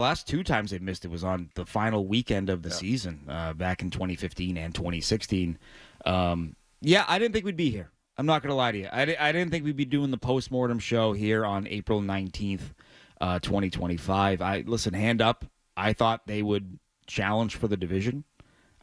last two times they've missed it was on the final weekend of the season, back in 2015 and 2016. Yeah, I didn't think we'd be here. I'm not going to lie to you. I didn't think we'd be doing the postmortem show here on April 19th, 2025. Listen, hand up. I thought they would challenge for the division.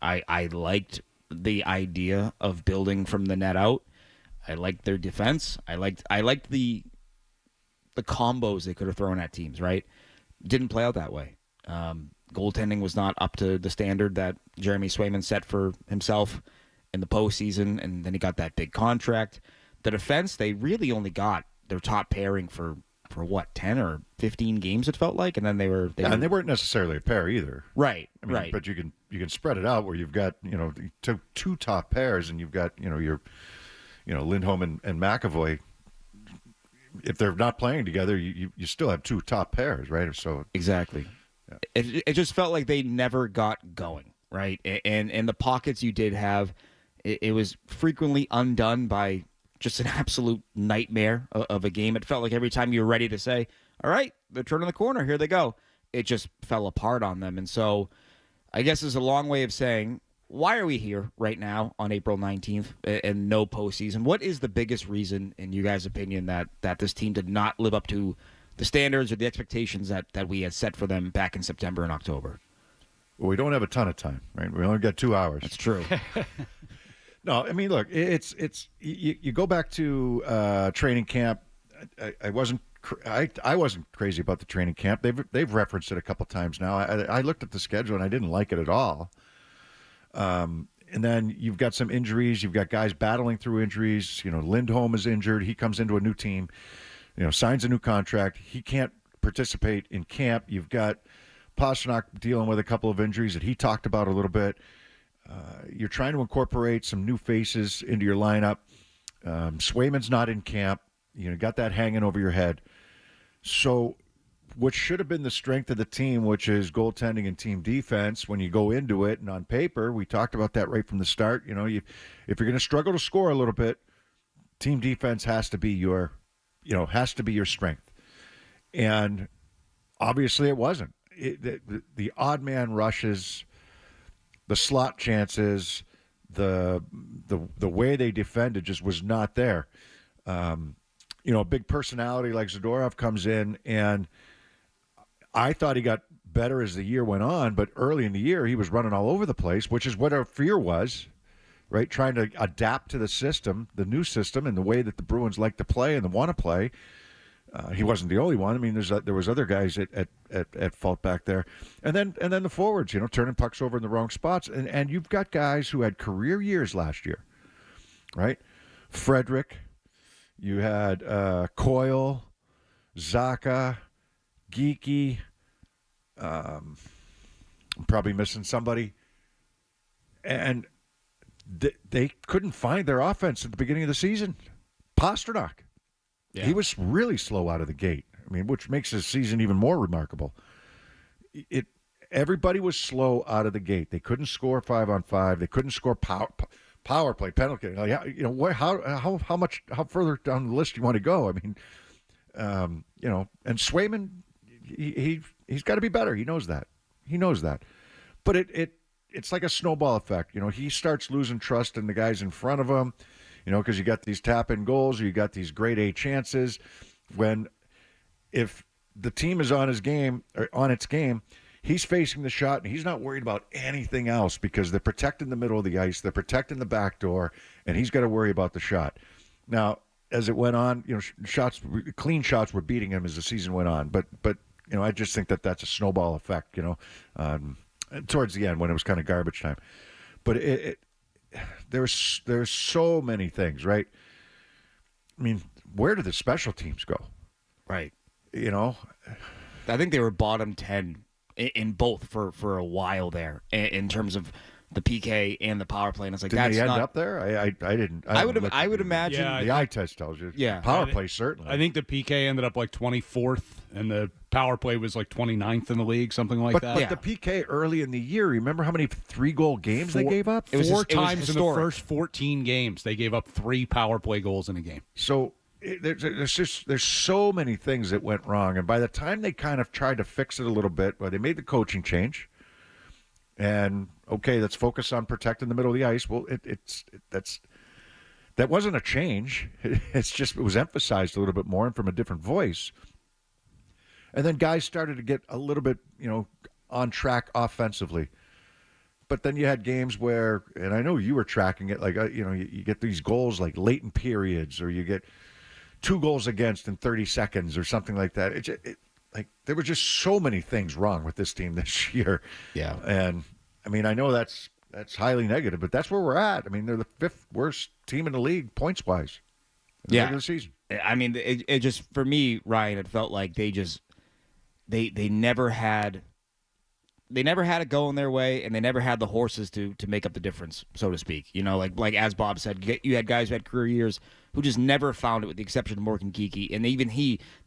I liked the idea of building from the net out. I liked their defense. I liked the combos they could have thrown at teams, right? Didn't play out that way. Goaltending was not up to the standard that Jeremy Swayman set for himself in the postseason, and then he got that big contract. The defense, they really only got their top pairing for what, 10 or 15 games it felt like, and then they and they weren't necessarily a pair either. Right, I mean, right. But you can spread it out where you've got, two top pairs, and you've got, your Lindholm and McAvoy. If they're not playing together, you still have two top pairs, right? So exactly. Yeah. It just felt like they never got going, right? And in the pockets you did have, it was frequently undone by just an absolute nightmare of a game. It felt like every time you were ready to say, all right, they're turning the corner, here they go, it just fell apart on them. And so I guess it's a long way of saying, why are we here right now on April 19th and no postseason? What is the biggest reason, in you guys' opinion, that this team did not live up to the standards or the expectations that we had set for them back in September and October? Well, we don't have a ton of time, right? We only got 2 hours. That's true. No, I mean, look, it's you go back to training camp. I wasn't crazy about the training camp. They've referenced it a couple times now. I looked at the schedule and I didn't like it at all. And then you've got some injuries. You've got guys battling through injuries. Lindholm is injured. He comes into a new team, signs a new contract. He can't participate in camp. You've got Pastrnak dealing with a couple of injuries that he talked about a little bit. You're trying to incorporate some new faces into your lineup. Swayman's not in camp. Got that hanging over your head. So what should have been the strength of the team, which is goaltending and team defense, when you go into it and on paper, we talked about that right from the start. If you're going to struggle to score a little bit, team defense has to be your strength. And obviously it wasn't. The odd man rushes, the slot chances, the way they defended just was not there. A big personality like Zadorov comes in, and I thought he got better as the year went on, but early in the year he was running all over the place, which is what our fear was, right? Trying to adapt to the system, the new system, and the way that the Bruins like to play and want to play. He wasn't the only one. I mean, there was other guys at fault back there, and then the forwards, turning pucks over in the wrong spots, and you've got guys who had career years last year, right? Frederick, you had Coyle, Zaka, Geeky. I'm probably missing somebody, and they couldn't find their offense at the beginning of the season. Pastrnak. Yeah. He was really slow out of the gate. I mean, which makes his season even more remarkable. Everybody was slow out of the gate. They couldn't score 5-on-5. They couldn't score power play, penalty. How further down the list do you want to go? I mean, and Swayman, he's got to be better. He knows that. But it's like a snowball effect. He starts losing trust in the guys in front of him. Because you got these tap-in goals, or you got these grade A chances. If the team is on its game, he's facing the shot, and he's not worried about anything else because they're protecting the middle of the ice, they're protecting the back door, and he's got to worry about the shot. Now, as it went on, clean shots were beating him as the season went on. But I just think that's a snowball effect. Towards the end when it was kind of garbage time, but there's so many things, right? I mean, where do the special teams go? Right. I think they were bottom 10 in both for a while there in terms of the PK and the power play. And it's like, did they end up there? I didn't. I would imagine. Yeah, the eye test tells you. Yeah. Power play, certainly. I think the PK ended up like 24th, and the power play was like 29th in the league, something like that. But the PK early in the year, remember how many 3-goal games they gave up? Four times in the first 14 games, they gave up 3 power play goals in a game. So there's so many things that went wrong, and by the time they kind of tried to fix it a little bit, well, they made the coaching change, and okay, let's focus on protecting the middle of the ice. Well, that wasn't a change. It was emphasized a little bit more and from a different voice. And then guys started to get a little bit, on track offensively. But then you had games where, and I know you were tracking it, like, you get these goals like late in periods, or you get 2 goals against in 30 seconds or something like that. Like there were just so many things wrong with this team this year. Yeah. And I mean, I know that's highly negative, but that's where we're at. I mean, they're the 5th worst team in the league points wise in the regular season. I mean, it just, for me, Ryan, it felt like they never had it going their way, and they never had the horses to make up the difference, so to speak. Like as Bob said, you had guys who had career years who just never found it, with the exception of Morgan Geekie. And even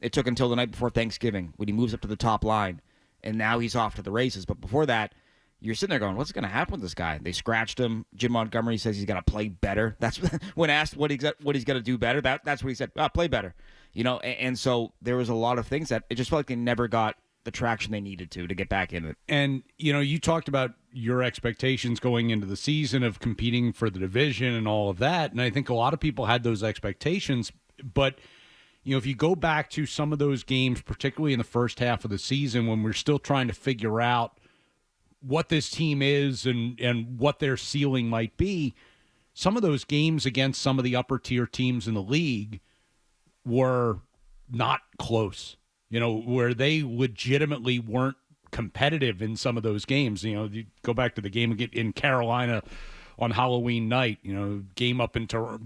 it took until the night before Thanksgiving when he moves up to the top line, and now he's off to the races. But before that, you're sitting there going, what's going to happen with this guy? They scratched him. Jim Montgomery says he's got to play better. That's when asked what he's going to do better. That's what he said. Play better. And so there was a lot of things that it just felt like they never got the traction they needed to get back in it. And, you talked about your expectations going into the season of competing for the division and all of that. And I think a lot of people had those expectations. But, if you go back to some of those games, particularly in the first half of the season, when we're still trying to figure out what this team is and what their ceiling might be, some of those games against some of the upper tier teams in the league were not close, where they legitimately weren't competitive in some of those games. You go back to the game in Carolina on Halloween night, game up into,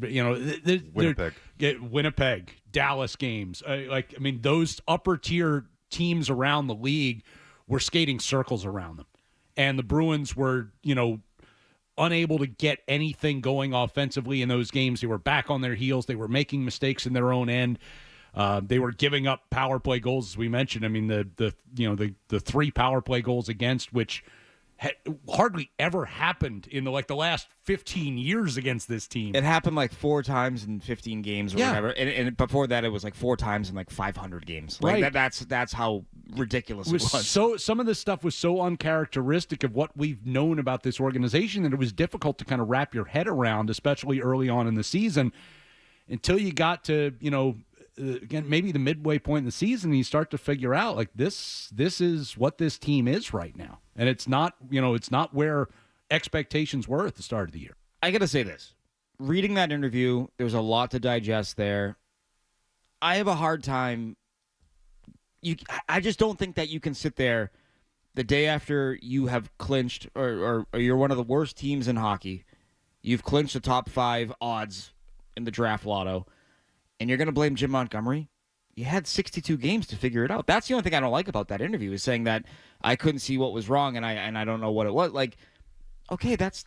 Winnipeg, Dallas games. Those upper tier teams around the league were skating circles around them. And the Bruins were, unable to get anything going offensively in those games. They were back on their heels. They were making mistakes in their own end. They were giving up power play goals, as we mentioned. I mean, the 3 power play goals against, which hardly ever happened in the last 15 years against this team. It happened 4 times in 15 games or whatever, and before that it was 4 times in 500 games. Right. That's how ridiculous it was. So some of this stuff was so uncharacteristic of what we've known about this organization that it was difficult to kind of wrap your head around, especially early on in the season, until you got to again, maybe the midway point in the season, and you start to figure out this is what this team is right now. And it's not, it's not where expectations were at the start of the year. I got to say this. Reading that interview, there's a lot to digest there. I have a hard time. I just don't think that you can sit there the day after you have clinched, or you're one of the worst teams in hockey. You've clinched the top 5 odds in the draft lotto, and you're going to blame Jim Montgomery? You had 62 games to figure it out. That's the only thing I don't like about that interview, is saying that I couldn't see what was wrong and I don't know what it was. Okay, that's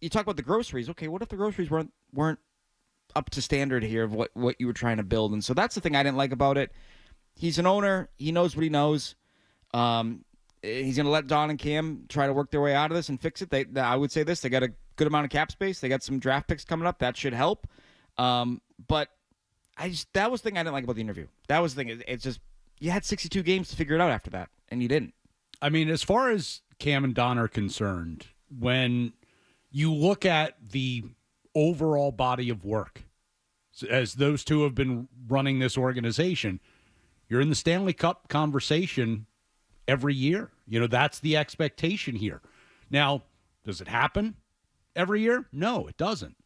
you talk about the groceries. Okay, what if the groceries weren't up to standard here of what you were trying to build? And so that's the thing I didn't like about it. He's an owner. He knows what he knows. He's going to let Don and Cam try to work their way out of this and fix it. I would say this. They got a good amount of cap space. They got some draft picks coming up. That should help. But that was the thing I didn't like about the interview. That was the thing. It's just, you had 62 games to figure it out after that, and you didn't. I mean, as far as Cam and Don are concerned, when you look at the overall body of work, as those two have been running this organization, you're in the Stanley Cup conversation every year. That's the expectation here. Now, does it happen every year? No, it doesn't.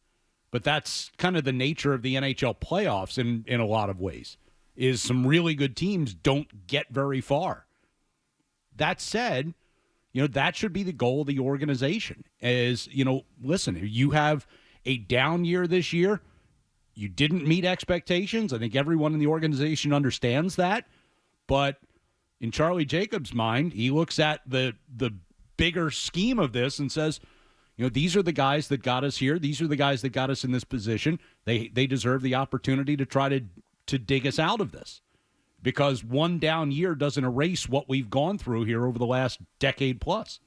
But that's kind of the nature of the NHL playoffs in a lot of ways, is some really good teams don't get very far. That said, that should be the goal of the organization is, listen, if you have a down year this year, you didn't meet expectations. I think everyone in the organization understands that. But in Charlie Jacobs' mind, he looks at the bigger scheme of this and says, these are the guys that got us here. These are the guys that got us in this position. They deserve the opportunity to try to dig us out of this, because one down year doesn't erase what we've gone through here over the last decade plus.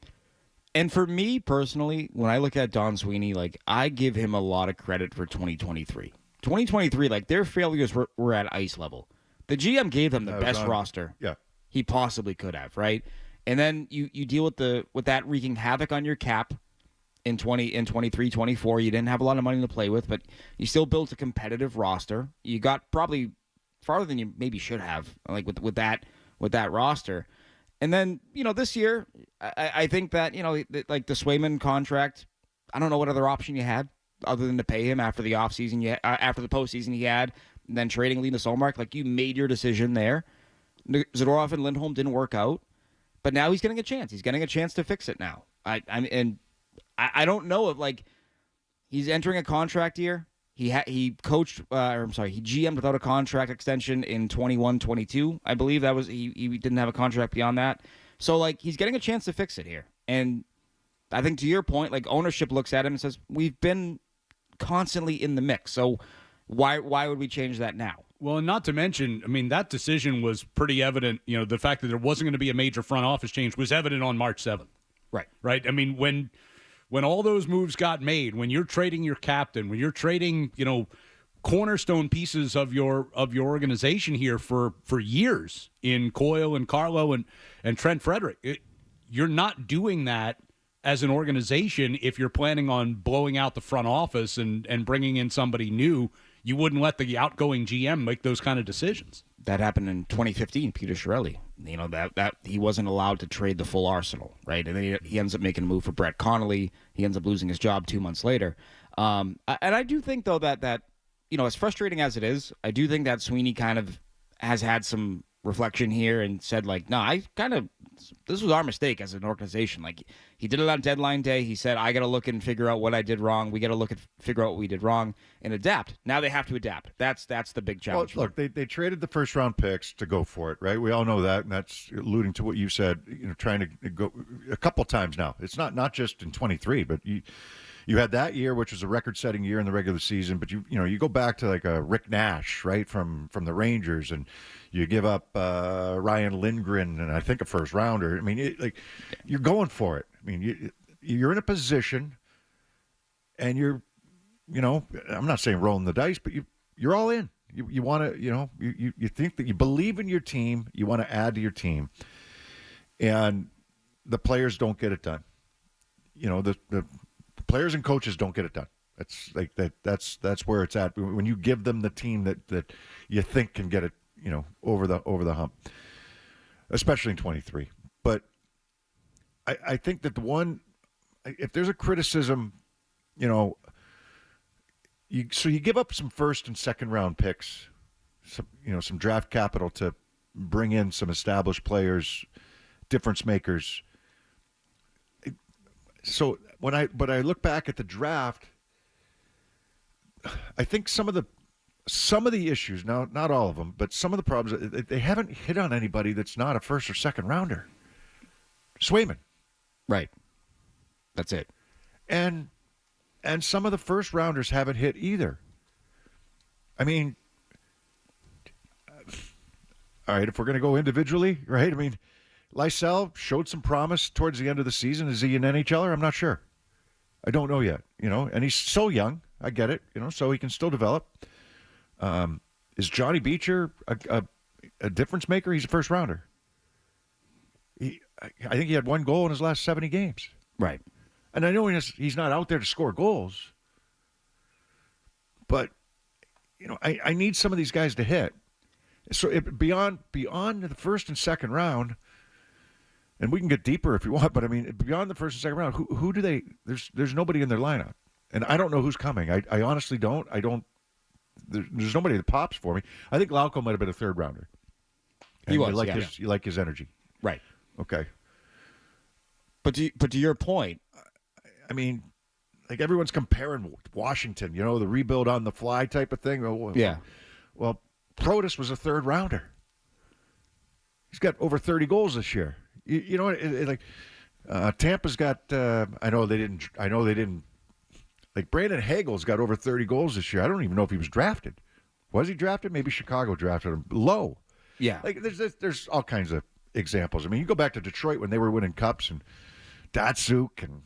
And for me personally, when I look at Don Sweeney, I give him a lot of credit for 2023. 2023, like their failures were at ice level. The GM gave them the best roster he possibly could have, right? And then you deal with that wreaking havoc on your cap in 23, 24. You didn't have a lot of money to play with, but you still built a competitive roster. You got probably farther than you maybe should have, like with that roster. And then, this year, I think that, like the Swayman contract, I don't know what other option you had other than to pay him after the offseason, after the postseason he had, and then trading Linus Ullmark. Like, you made your decision there. Zadorov and Lindholm didn't work out, but now he's getting a chance. He's getting a chance to fix it now. I don't know if, like, he's entering a contract year. He coached, he GM'd without a contract extension in 21-22. I believe that was he didn't have a contract beyond that. So, like, he's getting a chance to fix it here. And I think to your point, like, ownership looks at him and says, we've been constantly in the mix. So why would we change that now? Well, and not to mention, I mean, that decision was pretty evident. The fact that there wasn't going to be a major front office change was evident on March 7th. Right. I mean, when all those moves got made, when you're trading your captain, when you're trading, cornerstone pieces of your organization here for years in Coyle and Carlo and Trent Frederick, you're not doing that as an organization. If you're planning on blowing out the front office and bringing in somebody new, you wouldn't let the outgoing GM make those kind of decisions. That happened in 2015, Peter Chiarelli. That he wasn't allowed to trade the full arsenal, right? And then he ends up making a move for Brett Connolly. He ends up losing his job 2 months later. And I do think, though, that as frustrating as it is, I do think that Sweeney kind of has had some reflection here and said, like, no, this was our mistake as an organization. Like, he did it on deadline day. He said, I got to look and figure out what I did wrong. We got to figure out what we did wrong and adapt. Now they have to adapt. That's the big challenge. Well, look, they traded the first round picks to go for it, right? We all know that, and that's alluding to what you said, trying to go a couple times now. It's not just in 23, but you had that year, which was a record-setting year in the regular season, but you go back to like a Rick Nash, right, from the Rangers, and you give up Ryan Lindgren and I think a first rounder. I mean, you're going for it. I mean, you're in a position, and I'm not saying rolling the dice, but you're all in. You want to, you think that you believe in your team. You want to add to your team, and the players don't get it done. The players and coaches don't get it done. That's like that. That's where it's at. When you give them the team that you think can get it, over the hump, especially in 23. But I think that if there's a criticism, you give up some first and second round picks, some draft capital to bring in some established players, difference makers. So when I look back at the draft, I think some of the issues, now not all of them, but some of the problems, they haven't hit on anybody that's not a first or second rounder. Swayman. Right. That's it. And some of the first rounders haven't hit either. I mean, all right, if we're going to go individually, right? I mean, Lysell showed some promise towards the end of the season. Is he an NHLer? I'm not sure. I don't know yet, and he's so young. I get it, so he can still develop. Is Johnny Beecher a difference maker? He's a first rounder. I think he had one goal in his last 70 games. Right. And I know he's not out there to score goals, but I need some of these guys to hit. So beyond the first and second round, and we can get deeper if you want, but I mean beyond the first and second round, who do they? There's nobody in their lineup, and I don't know who's coming. I honestly don't. There's nobody that pops for me. I think Lauko might have been a third rounder. He was. You like his energy, right? Okay. But to your point, I mean, like everyone's comparing Washington, the rebuild on the fly type of thing. Yeah. Well, Protas was a third rounder. He's got over 30 goals this year. Tampa's got. I know they didn't. Like Brandon Hagel's got over 30 goals this year. I don't even know if he was drafted. Was he drafted? Maybe Chicago drafted him low. Yeah. Like there's all kinds of examples. I mean, you go back to Detroit when they were winning cups and Datsuk and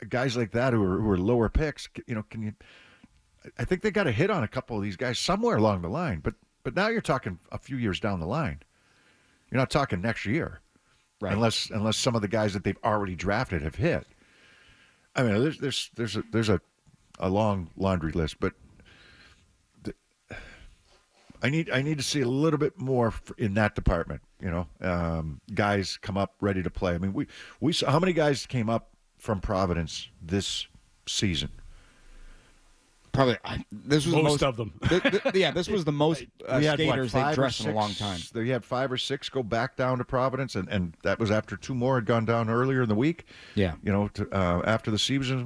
guys like that who are lower picks. Can I think they got a hit on a couple of these guys somewhere along the line. But now you're talking a few years down the line. You're not talking next year, Right. unless some of the guys that they've already drafted have hit. I mean, there's a long laundry list, but I need to see a little bit more in that department. Guys come up ready to play. I mean, we saw how many guys came up from Providence this season. Probably this was Most the of them. This was the most We had, skaters they've five or dressed in a six- long time. They had 5 or 6 go back down to Providence, and that was after 2 more had gone down earlier in the week. Yeah. After the season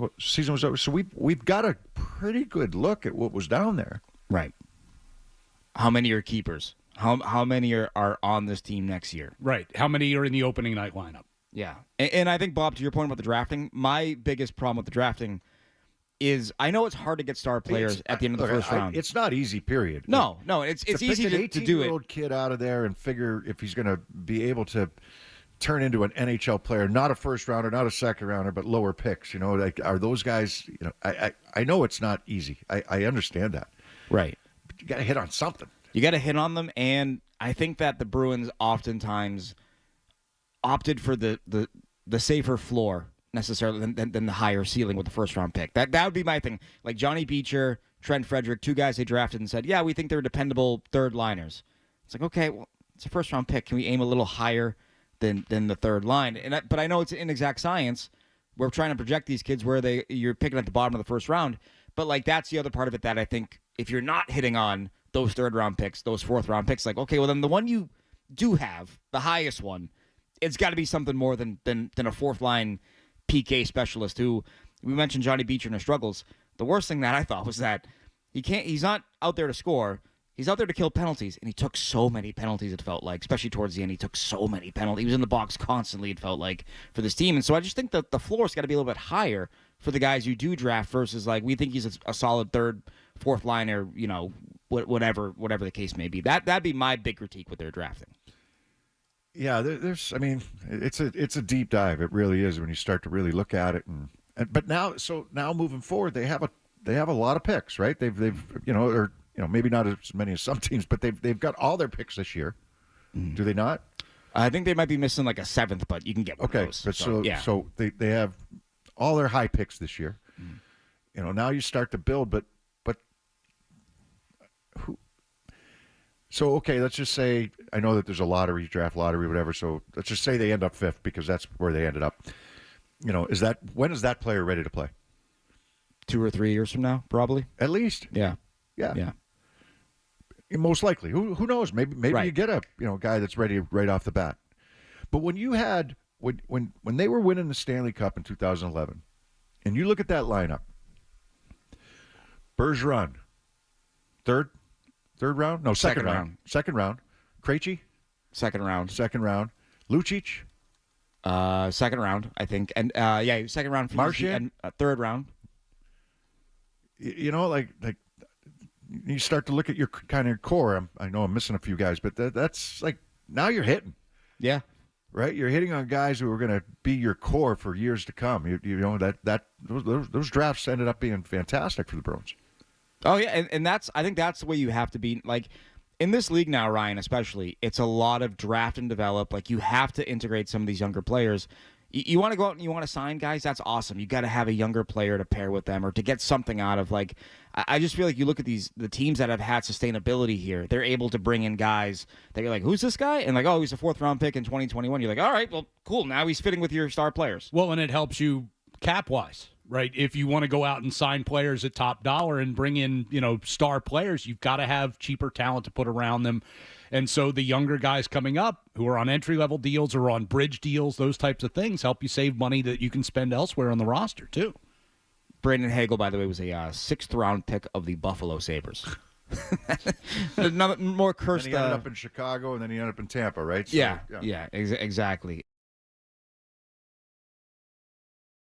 was over. So we've got a pretty good look at what was down there. Right. How many are keepers? How many are on this team next year? Right. How many are in the opening night lineup? Yeah. And I think, Bob, to your point about the drafting, my biggest problem with the drafting is I know it's hard to get star players at the end of the first round. It's not easy, period. No, it's to easy pick an to do it. 18-year-old kid out of there and figure if he's going to be able to turn into an NHL player, not a first rounder, not a second rounder, but lower picks. Are those guys? I know it's not easy. I understand that. Right. But you got to hit on something. You got to hit on them, and I think that the Bruins oftentimes opted for the safer floor necessarily than the higher ceiling with the first round pick. That would be my thing. Like Johnny Beecher, Trent Frederick, 2 guys they drafted and said, yeah, we think they're dependable third liners. It's like, okay, well, it's a first round pick. Can we aim a little higher than the third line? But I know it's inexact science. We're trying to project these kids where you're picking at the bottom of the first round. But like that's the other part of it that I think if you're not hitting on those third round picks, those fourth round picks, like, okay, well then the one you do have, the highest one, it's got to be something more than a fourth line PK specialist who we mentioned Johnny Beecher and his struggles. The worst thing that I thought was that he's not out there to score. He's out there to kill penalties, and he took so many penalties, it felt like, especially towards the end. He took so many penalties. He was in the box constantly, it felt like, for this team. And so I just think that the floor's got to be a little bit higher for the guys you do draft versus, like, we think he's a solid third, fourth liner, whatever the case may be. That'd be my big critique with their drafting. Yeah, there's. I mean, it's a deep dive. It really is when you start to really look at it. But now moving forward, they have a lot of picks, right? They've maybe not as many as some teams, but they've got all their picks this year. Mm. Do they not? I think they might be missing like a 7th, but you can get one of those. But so they have all their high picks this year. Mm. Now you start to build, but who? So, okay, let's just say, I know that there's a draft lottery, whatever, so let's just say they end up 5th because that's where they ended up. When is that player ready to play? 2 or 3 years from now, probably. At least. Yeah. Most likely. Who knows? Maybe right. You get a guy that's ready right off the bat. But when you had when they were winning the Stanley Cup in 2011, and you look at that lineup, Bergeron, third round? No, second round. Second round. Krejci? Second round. Lucic? Second round, I think. And second round for Marchand? and third round. Like you start to look at your kind of core. I know I'm missing a few guys, but that's like now you're hitting. Yeah. Right? You're hitting on guys who are going to be your core for years to come. Those drafts ended up being fantastic for the Bruins. Oh yeah, and I think that's the way you have to be. Like in this league now, Ryan, especially, it's a lot of draft and develop. Like you have to integrate some of these younger players. You want to go out and you want to sign guys, that's awesome. You got to have a younger player to pair with them or to get something out of. Like I just feel like you look at the teams that have had sustainability here. They're able to bring in guys that you're like, who's this guy? And like, oh, he's a 4th round pick in 2021. You're like, all right, well, cool. Now he's fitting with your star players. Well, and it helps you cap wise. Right, if you want to go out and sign players at top dollar and bring in, star players, you've got to have cheaper talent to put around them. And so the younger guys coming up who are on entry-level deals or on bridge deals, those types of things help you save money that you can spend elsewhere on the roster, too. Brandon Hagel, by the way, was a 6th-round pick of the Buffalo Sabres. More cursed. And he ended up in Chicago, and then he ended up in Tampa, right? So, yeah, exactly.